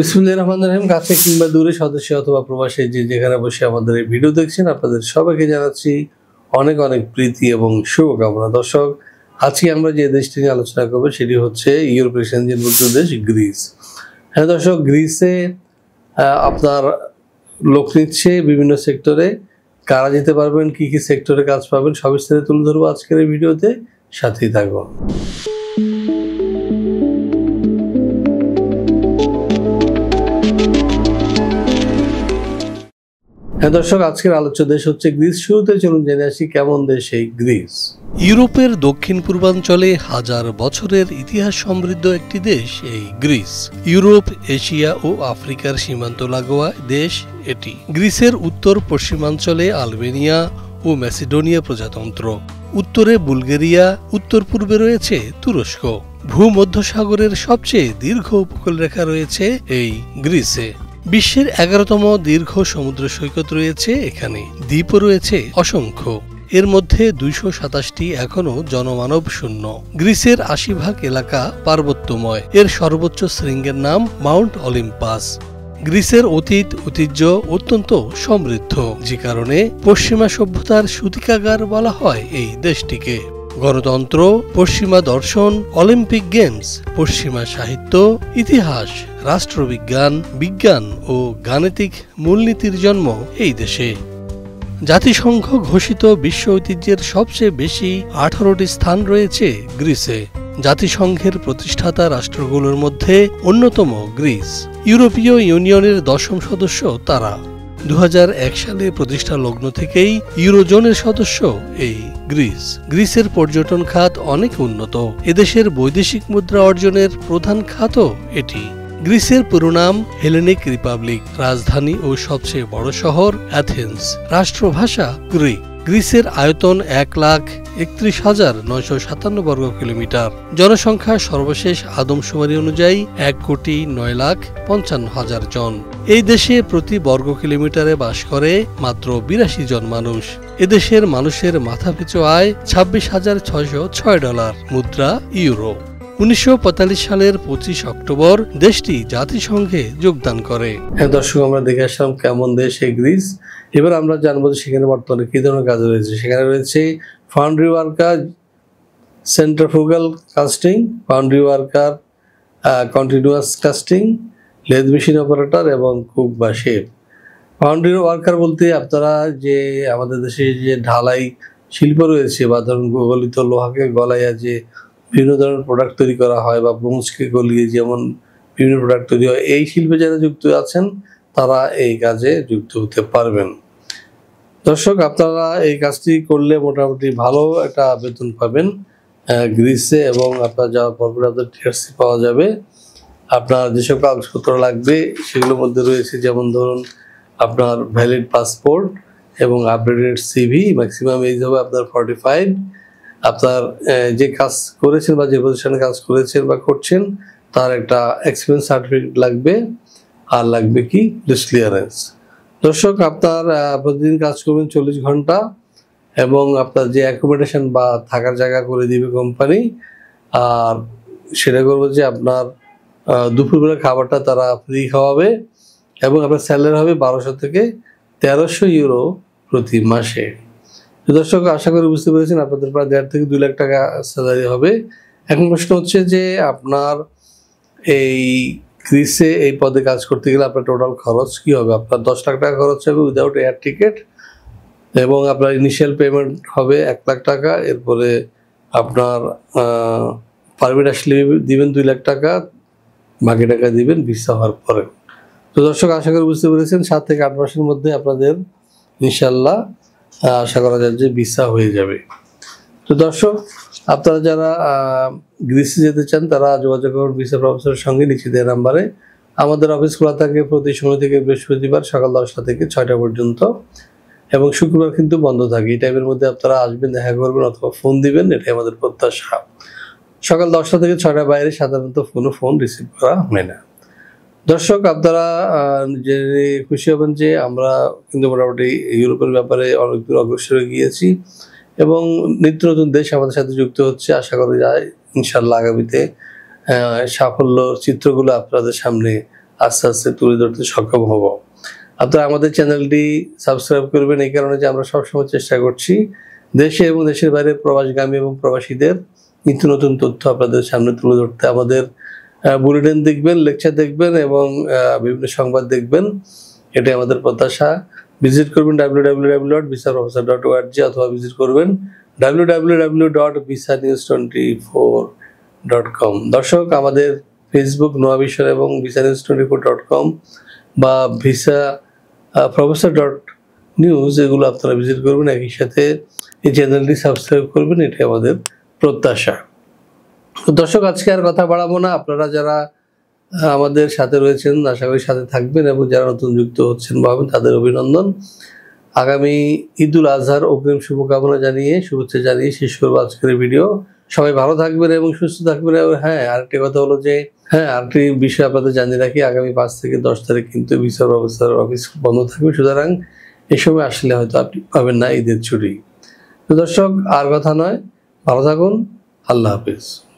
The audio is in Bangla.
বিসমিল্লাহির রহমানির রহিম। কাছে কিংবা দূরে, স্বদেশে অথবা প্রবাসে যে যেখানে বসে আমাদের এই ভিডিও দেখছেন, আপনাদের সবাইকে জানাচ্ছি অনেক অনেক প্রীতি এবং শুভকামনা। দর্শক, আজকে আমরা যে দেশটি নিয়ে আলোচনা করবো সেটি হচ্ছে ইউরোপীয় কেন্দ্রীভূত দেশ গ্রিস। হ্যাঁ দর্শক, গ্রিসে আপনার লোক নিচ্ছে বিভিন্ন সেক্টরে। কারা যেতে পারবেন, কি কি সেক্টরে কাজ পাবেন, সব বিস্তারিত তুলে ধরবো আজকের এই ভিডিওতে। সাথেই থাকবো। হ্যাঁ দর্শক, আজকের আলোচ্য দেশ হচ্ছে গ্রিস। শুরুতে চলুন জেনে আসি কেমন দেশ এই গ্রিস। ইউরোপের দক্ষিণ পূর্বাঞ্চলে হাজার বছরের ইতিহাস সমৃদ্ধ একটি দেশ এই গ্রিস। ইউরোপ, এশিয়া ও আফ্রিকার সীমান্ত লাগোয়া দেশ এটি। গ্রিসের উত্তর পশ্চিমাঞ্চলে আলবেনিয়া ও ম্যাসিডোনিয়া প্রজাতন্ত্র, উত্তরে বুলগেরিয়া, উত্তর পূর্বে রয়েছে তুরস্ক। ভূমধ্যসাগরের সবচেয়ে দীর্ঘ উপকূলরেখা রয়েছে এই গ্রিসে। বিশ্বের 11তম দীর্ঘ সমুদ্র সৈকত রয়েছে এখানে। দ্বীপও রয়েছে অসংখ্য, এর মধ্যে 227টি এখনও জনমানব শূন্য। গ্রিসের 80% এলাকা পার্বত্যময়। এর সর্বোচ্চ শৃঙ্গের নাম মাউন্ট অলিম্পাস। গ্রিসের অতীত ঐতিহ্য অত্যন্ত সমৃদ্ধ, যে কারণে পশ্চিমা সভ্যতার সূতিকাগার বলা হয় এই দেশটিকে। গণতন্ত্র, পশ্চিমা দর্শন, অলিম্পিক গেমস, পশ্চিমা সাহিত্য, ইতিহাস, রাষ্ট্রবিজ্ঞান, বিজ্ঞান ও গাণিতিক মূলনীতির জন্ম এই দেশে। জাতিসংঘ ঘোষিত বিশ্ব ঐতিহ্যের সবচেয়ে বেশি 18টি স্থান রয়েছে গ্রিসে। জাতিসংঘের প্রতিষ্ঠাতা রাষ্ট্রগুলোর মধ্যে অন্যতম গ্রিস। ইউরোপীয় ইউনিয়নের 10ম সদস্য তারা। 2001 সালে প্রতিষ্ঠা লগ্ন থেকেই ইউরোজোনের সদস্য এই গ্রিস। গ্রিসের পর্যটন খাত অনেক উন্নত। এদেশের বৈদেশিক মুদ্রা অর্জনের প্রধান খাতও এটি। গ্রিসের পুরো নাম হেলেনিক রিপাবলিক। রাজধানী ও সবচেয়ে বড় শহর অ্যাথেন্স। রাষ্ট্রভাষা গ্রিক। গ্রিসের আয়তন 1,31,957 বর্গ কিলোমিটার। জনসংখ্যা সর্বশেষ আদমশুমারি অনুযায়ী 1,09,55,000 জন। এই দেশে প্রতি বর্গ কিলোমিটারে বাস করে মাত্র 82 জন মানুষ। এদেশের মানুষের মাথাপিছু আয় $26,606, মুদ্রা ইউরো। 1945 সালের 25 অক্টোবর দেশটি জাতিসংঘে যোগদান করে। হ্যাঁ দর্শক, আমরা দেখে আসলাম কেমন দেশ এই গ্রিস। এবার আমরা জানবো যে সেখানে বর্তমানে কি ধরনের কাজ রয়েছে। সেখানে রয়েছে foundry worker, centrifugal casting, foundry worker, continuous casting, lathe machine operator এবং কুক বা শেফ। ফাউন্ড্রি ওয়ার্কার বলতে আপনারা যে আমাদের দেশে যে ঢালাই শিল্প রয়েছে বা ধরুন গলিত লোহাকে গলাইয়া যে বিভিন্ন ধরনের প্রোডাক্ট তৈরি করা হয় বা ব্রোঞ্জকে গলিয়ে যেমন বিভিন্ন প্রোডাক্ট তৈরি হয়, এই শিল্পে যারা যুক্ত আছেন তারা এই কাজে যুক্ত হতে পারবেন। দর্শক, আপনারা এই কাজটি করলে মোটামুটি ভালো একটা বেতন পাবেন গ্রিসে, এবং আপনার যাওয়ার পর আপনাদের টিআরসি পাওয়া যাবে। আপনার যেসব কাগজপত্র লাগবে সেগুলোর মধ্যে রয়েছে যেমন ধরুন আপনার ভ্যালিড পাসপোর্ট এবং আপডেটেড সিভি। ম্যাক্সিমাম এজ হবে আপনার 45। আপনার যে কাজ করেছেন বা যে প্রতিষ্ঠানে কাজ করেছেন বা করছেন তার একটা এক্সপিরিয়েন্স সার্টিফিকেট লাগবে, আর লাগবে কি লিস্ট ক্লিয়ারেন্স। দর্শক, আপনার প্রতিদিন কাজ করবেন 40 ঘন্টা, এবং আপনার যে অ্যাকোমোডেশন বা থাকার জায়গা করে দিবে কোম্পানি, আর সেটা করবো যে আপনার দুপুরবেলা খাবারটা তারা ফ্রি খাওয়াবে, এবং আপনার স্যালারি হবে 1200 থেকে 1300 ইউরো প্রতি মাসে। দর্শক, আশা করি বুঝতে পেরেছেন আপনাদের প্রায় 1.5 থেকে 2 লাখ টাকা স্যালারি হবে। এখন প্রশ্ন হচ্ছে যে আপনার এই গ্রিসে এই পদে কাজ করতে গেলে আপনার টোটাল খরচ কি হবে। আপনার 10 লাখ টাকা খরচ হবে উইদাউট এয়ার টিকিট, এবং আপনার ইনিশিয়াল পেমেন্ট হবে 1 লাখ টাকা। এরপরে আপনার পারমিট আসলে দিবেন 2 লাখ টাকা, বাকি টাকা দিবেন ভিসা হওয়ার পরে। তো দর্শক, আশা করি বুঝতে পেরেছেন 7 থেকে 8 মাসের মধ্যে আপনাদের ইনশাল্লাহ আশা করা যায় যে ভিসা হয়ে যাবে। তো দর্শক, আপনারা যারা গ্রিসে যেতে চান তারা যোগাযোগ করুন ভিসা প্রফেসরের সঙ্গে নিচে দেওয়া নাম্বারে। আমাদের অফিস খোলা থাকে প্রতি শনি থেকে বৃহস্পতিবার সকাল 10টা থেকে 6টা পর্যন্ত, এবং শুক্রবার কিন্তু বন্ধ থাকে। এই টাইমের মধ্যে আপনারা আসবেন, দেখা করবেন অথবা ফোন দিবেন, এটাই আমাদের প্রত্যাশা। সকাল 10টা থেকে 6টার বাইরে সাধারণত ফোন রিসিভ করা হয় না। দর্শক, আপনারা জেনে খুশি হবেন যে আমরা কিন্তু মোটামুটি ইউরোপের ব্যাপারে অনেক দূর অগ্রসর হয়ে গিয়েছি, এবং নিত্য নতুন দেশ আমাদের সাথে যুক্ত হচ্ছে। আশা করা যায় ইনশাল্লাহ আগামীতে সাফল্য চিত্রগুলো আপনাদের সামনে আস্তে আস্তে তুলে ধরতে সক্ষম হব। আপনারা আমাদের চ্যানেলটি সাবস্ক্রাইব করবেন এই কারণে যে আমরা সবসময় চেষ্টা করছি দেশে এবং দেশের বাইরে প্রবাসগামী এবং প্রবাসীদের নিত্য নতুন তথ্য আপনাদের সামনে তুলে ধরতে। আমাদের বুলেটিন দেখবেন, লেকচার দেখবেন এবং বিভিন্ন সংবাদ দেখবেন, এটাই আমাদের প্রত্যাশা। ভিজিট করবেন www.visaprofessor.org অথবা ভিজিট করবেন www.visanews24.com। দর্শক, আমাদের ফেসবুক নোয়া বিষয় এবং visanews24.com বা visaprofessor.news এগুলো আপনারা ভিজিট করবেন। একই সাথে এই চ্যানেলটি সাবস্ক্রাইব করবেন, এটাই আমাদের প্রত্যাশা। দর্শক, আজকে আর কথা বাড়াবো না। আপনারা যারা আমাদের সাথে রয়েছেন আশা করি সাথে থাকবেন এবং যারা নতুন যুক্ত হচ্ছেন ভাবেন তাদের অভিনন্দন। আগামী ঈদুল আজহার অগ্রিম শুভকামনা জানিয়ে, শুভেচ্ছা জানিয়ে শেষ করবো আজকের ভিডিও। সবাই ভালো থাকবেন এবং সুস্থ থাকবেন। এবং আরেকটি কথা হলো যে আরেকটি বিষয় আপনাদের জানিয়ে রাখি, আগামী 5 থেকে 10 তারিখ কিন্তু ভিসা প্রফেসর অফিস বন্ধ থাকবে, সুতরাং এই সময় আসলে হয়তো আপনি পাবেন না ঈদের ছুটি। তো দর্শক, আর কথা নয়, ভালো থাকুন। আল্লাহ হাফিজ।